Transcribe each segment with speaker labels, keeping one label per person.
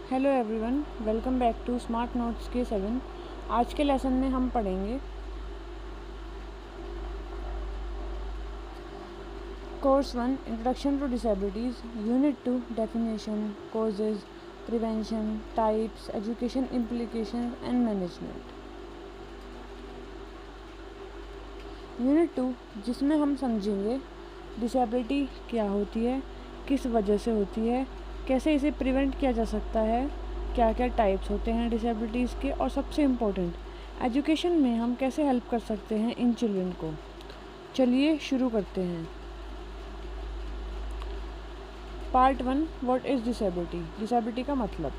Speaker 1: Hello everyone, welcome back to smart notes के 7। आज के लेसन में हम पढ़ेंगे course 1 introduction to disabilities, unit 2 definition, causes, prevention, types, education implication and management. Unit 2 जिसमें हम समझेंगे डिसेबिलिटी क्या होती है, किस वजह से होती है, कैसे इसे प्रिवेंट किया जा सकता है, क्या क्या टाइप्स होते हैं डिसेबिलिटीज़ के, और सबसे इम्पोर्टेंट एजुकेशन में हम कैसे हेल्प कर सकते हैं इन चिल्ड्रन को। चलिए शुरू करते हैं। Part 1, what is disability. Disability का मतलब।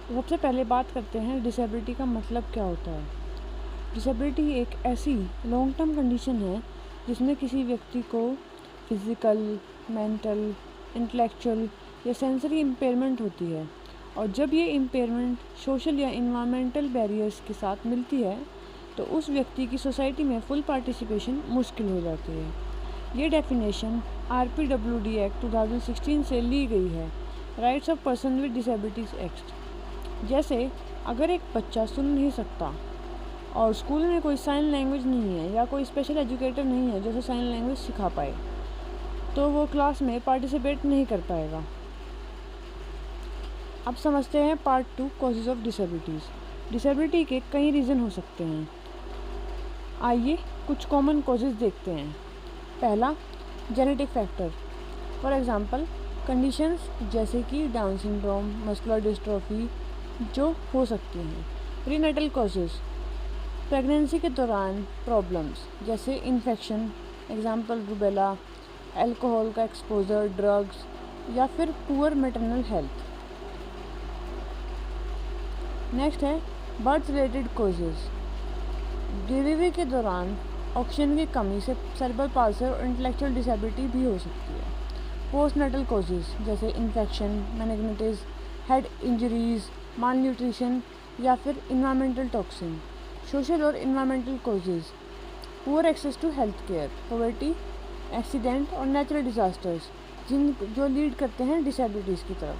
Speaker 1: तो सबसे पहले बात करते हैं डिसेबिलिटी का मतलब क्या होता है। डिसेबिलिटी एक ऐसी लॉन्ग टर्म कंडीशन है जिसमें किसी व्यक्ति को फिज़िकल, मेंटल, इंटेलेक्चुअल या सेंसरी इम्पेयरमेंट होती है, और जब ये इम्पेयरमेंट सोशल या इन्वायरमेंटल बैरियर्स के साथ मिलती है तो उस व्यक्ति की सोसाइटी में फुल पार्टिसिपेशन मुश्किल हो जाती है। ये डेफिनेशन RPWD एक्ट 2016 से ली गई है, rights of person with disabilities act. जैसे अगर एक बच्चा सुन नहीं सकता और स्कूल में कोई साइन लैंग्वेज नहीं है या कोई स्पेशल एजुकेटर नहीं है जो साइन लैंग्वेज सिखा पाए, तो वो क्लास में पार्टिसिपेट नहीं कर पाएगा। अब समझते हैं part 2, causes of disabilities. Disability के कई रीज़न हो सकते हैं। आइए कुछ कॉमन कॉजेज देखते हैं। पहला, genetic factor. For example conditions जैसे कि डाउन सिंड्रोम, मस्कुलर डिस्ट्रॉफी जो हो सकती हैं। प्रीनेटल कॉजेज, प्रेगनेंसी के दौरान प्रॉब्लम्स जैसे इन्फेक्शन, एग्जांपल रूबेला, अल्कोहल का एक्सपोजर, ड्रग्स या फिर पुअर मैटरनल हेल्थ। नेक्स्ट है बर्थ रिलेटेड कॉजेज। डिलीवरी के दौरान ऑक्सीजन की कमी से सेरेब्रल पाल्सी और इंटेलेक्चुअल डिसेबिलिटी भी हो सकती है। पोस्टनेटल कॉजेज जैसे infection, meningitis, head injuries, malnutrition या फिर इन्वायरमेंटल टॉक्सिन। सोशल और environmental causes, poor access to health care, poverty, accident और नेचुरल डिजास्टर्स जो लीड करते हैं डिसेबिलिटीज़ की तरफ।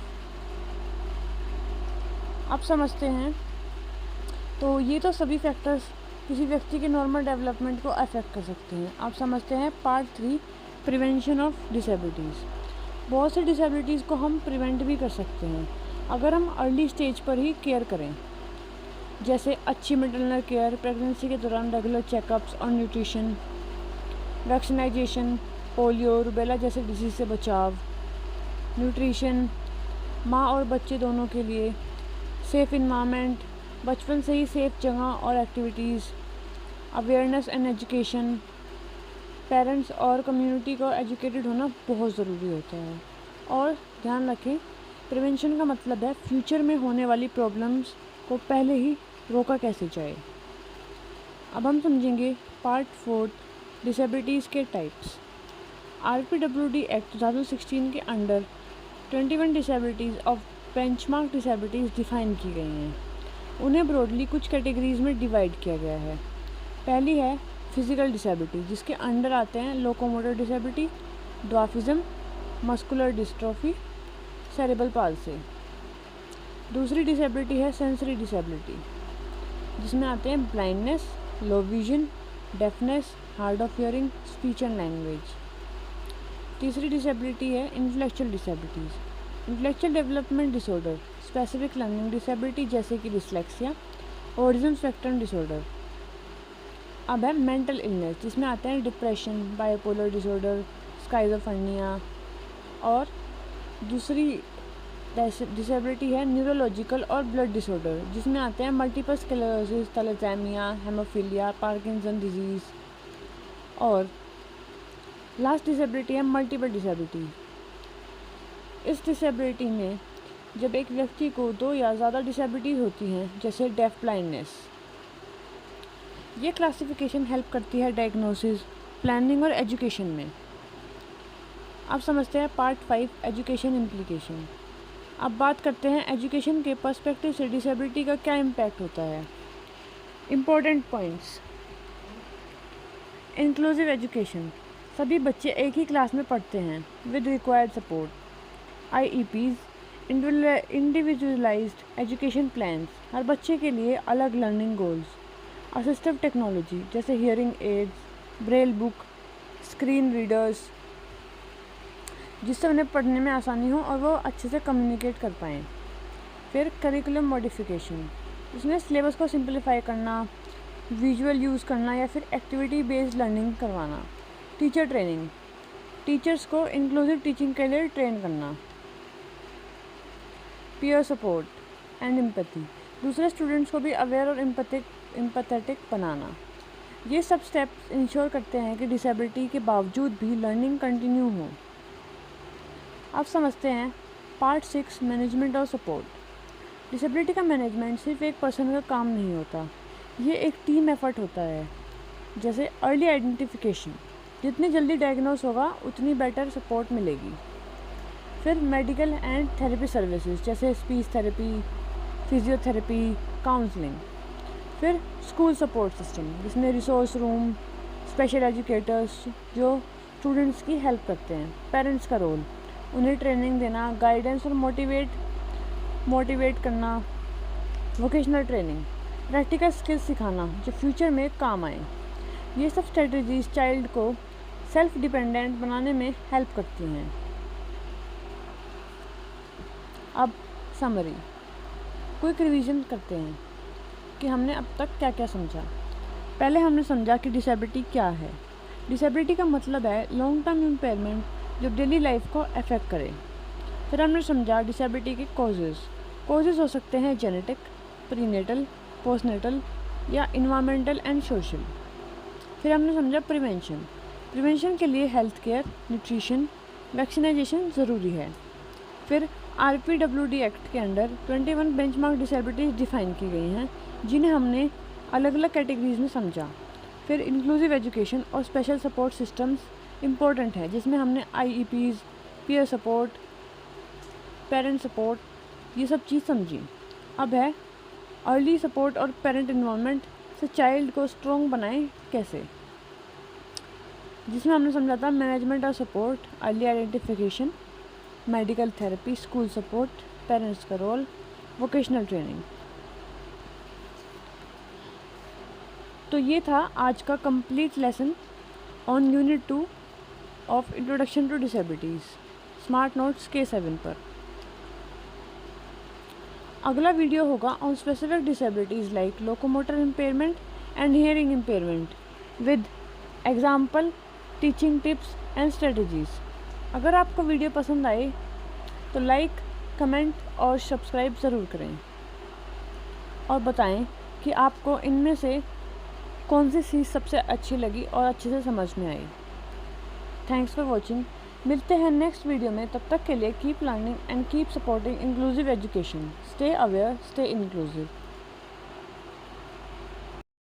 Speaker 1: अब समझते हैं, तो ये तो सभी फैक्टर्स किसी व्यक्ति के नॉर्मल डेवलपमेंट को अफेक्ट कर सकते हैं। अब समझते हैं पार्ट 3, प्रिवेंशन ऑफ डिसेबिलिटीज़। बहुत सी डिसेबिलिटीज़ को हम प्रिवेंट भी कर सकते हैं अगर हम अर्ली स्टेज पर ही केयर करें, जैसे अच्छी मैटरनल केयर, प्रेगनेंसी के दौरान रेगुलर चेकअप्स और न्यूट्रिशन, वैक्सीनाइजेशन, पोलियो, रूबेला जैसे डिजीज़ से बचाव, न्यूट्रिशन माँ और बच्चे दोनों के लिए, सेफ़ इन्वायरमेंट, बचपन से ही सेफ़ जगह और activities, awareness and education. Parents और कम्युनिटी को एजुकेटेड होना बहुत ज़रूरी होता है। और ध्यान रखें, प्रिवेंशन का मतलब है फ्यूचर में होने वाली प्रॉब्लम्स को पहले ही रोका कैसे जाए। अब हम समझेंगे पार्ट 4, डिसेबिलिटीज़ के टाइप्स। RPWD एक्ट 2016 के under 21 disabilities of benchmark disabilities define की गई हैं। उन्हें ब्रॉडली कुछ कैटेगरीज़ में डिवाइड किया गया है। पहली है फिज़िकल डिसेबिलिटी, जिसके अंडर आते हैं locomotor disability, dwarfism, muscular dystrophy, cerebral palsy. दूसरी डिसेबिलिटी है सेंसरी डिसेबिलिटी, जिसमें आते हैं blindness, low vision, deafness, hard of hearing, speech and language. तीसरी डिसेबिलिटी है intellectual disabilities, intellectual development disorder, specific learning disability जैसे कि डिसलेक्सिया, ऑटिज्म स्पेक्ट्रम डिसऑर्डर। अब है मेंटल इलनेस, जिसमें आते हैं डिप्रेशन, बाइपोलर डिसऑर्डर, स्किज़ोफ्रेनिया। और दूसरी डिसेबिलिटी है न्यूरोलॉजिकल और ब्लड डिसऑर्डर, जिसमें आते हैं multiple sclerosis, thalassaemia, haemophilia, Parkinson disease. और लास्ट डिसेबिलिटी है मल्टीपल डिसेबिलिटी। इस डिसेबिलिटी में जब एक व्यक्ति को 2 या ज़्यादा डिसेबिलिटीज़ होती हैं, जैसे डेफ ब्लाइंडनेस। ये क्लासिफिकेशन हेल्प करती है डायग्नोसिस, प्लानिंग और एजुकेशन में। अब समझते हैं पार्ट 5, एजुकेशन इम्प्लीकेशन। अब बात करते हैं एजुकेशन के पर्सपेक्टिव से डिसेबिलिटी का क्या इम्पैक्ट होता है। Important points. इंक्लूसिव एजुकेशन, सभी बच्चे एक ही क्लास में पढ़ते हैं with required support. IEPs, individualised education plans, हर बच्चे के लिए अलग लर्निंग गोल्स, असिस्टिव टेक्नोलॉजी जैसे hearing aids, braille book, screen readers, जिससे उन्हें पढ़ने में आसानी हो और वो अच्छे से कम्युनिकेट कर पाएँ। फिर करिकुलम मॉडिफिकेशन, इसमें सिलेबस को सिंपलीफाई करना, विजुअल यूज़ करना या फिर एक्टिविटी बेस्ड लर्निंग करवाना। टीचर ट्रेनिंग, टीचर्स को इंक्लूसिव टीचिंग के लिए ट्रेन करना। पीयर सपोर्ट एंड एम्पैथी, दूसरे स्टूडेंट्स को भी अवेयर और एम्पैथेटिक बनाना। ये सब स्टेप्स इंश्योर करते हैं कि डिसेबिलिटी के बावजूद भी लर्निंग कंटिन्यू हो। अब समझते हैं पार्ट 6, मैनेजमेंट और सपोर्ट। डिसेबिलिटी का मैनेजमेंट सिर्फ एक पर्सन का काम नहीं होता, ये एक टीम एफर्ट होता है। जैसे अर्ली आइडेंटिफिकेशन, जितनी जल्दी डायग्नोस होगा उतनी बेटर सपोर्ट मिलेगी। फिर मेडिकल एंड थेरेपी सर्विसेज जैसे स्पीच थेरेपी, फिजियोथेरेपी, काउंसलिंग। फिर स्कूल सपोर्ट सिस्टम जिसमें रिसोर्स रूम, स्पेशल एजुकेटर्स जो स्टूडेंट्स की हेल्प करते हैं। पेरेंट्स का रोल, उन्हें ट्रेनिंग देना, गाइडेंस और मोटिवेट करना। वोकेशनल ट्रेनिंग, प्रैक्टिकल स्किल्स सिखाना जो फ्यूचर में काम आए। ये सब स्ट्रेटजीज चाइल्ड को सेल्फ डिपेंडेंट बनाने में हेल्प करती हैं। अब समरी, क्विक रिवीजन करते हैं कि हमने अब तक क्या क्या समझा। पहले हमने समझा कि डिसेबिलिटी क्या है। डिसेबिलिटी का मतलब है लॉन्ग टर्म इम्पेयरमेंट जो डेली लाइफ को अफेक्ट करे। फिर हमने समझा डिसेबिलिटी के कॉजेज़ हो सकते हैं जेनेटिक, प्रीनेटल, पोस्टनेटल या इन्वायरमेंटल एंड सोशल। फिर हमने समझा प्रिवेंशन के लिए हेल्थ केयर, न्यूट्रिशन, वैक्सीनाइजेशन ज़रूरी है। फिर RPWD एक्ट के अंडर 21 बेंचमार्क डिसेबिलिटीज़ डिफ़ाइन की गई हैं जिन्हें हमने अलग अलग कैटेगरीज में समझा। फिर इंक्लूसिव एजुकेशन और स्पेशल सपोर्ट सिस्टम्स इम्पोर्टेंट है जिसमें हमने IEPs, peer support, parent support, ये सब चीज़ समझी। अब है अर्ली सपोर्ट और पेरेंट इन्वॉल्वमेंट से चाइल्ड को स्ट्रॉन्ग बनाएं कैसे, जिसमें हमने समझा था मैनेजमेंट और support, early identification, medical therapy, school support, parents का रोल, वोकेशनल ट्रेनिंग। तो ये था आज का complete lesson on unit 2 of introduction to disabilities, smart notes K7 पर। अगला वीडियो होगा on specific disabilities like locomotor impairment and hearing impairment with example, teaching tips and strategies. अगर आपको वीडियो पसंद आए तो लाइक, कमेंट और सब्सक्राइब ज़रूर करें और बताएं कि आपको इनमें से कौन सी चीज़ सबसे अच्छी लगी और अच्छे से समझ में आई। Thanks for watching. मिलते हैं नेक्स्ट वीडियो में, तब तक के लिए keep learning and keep supporting inclusive education. Stay aware, stay inclusive.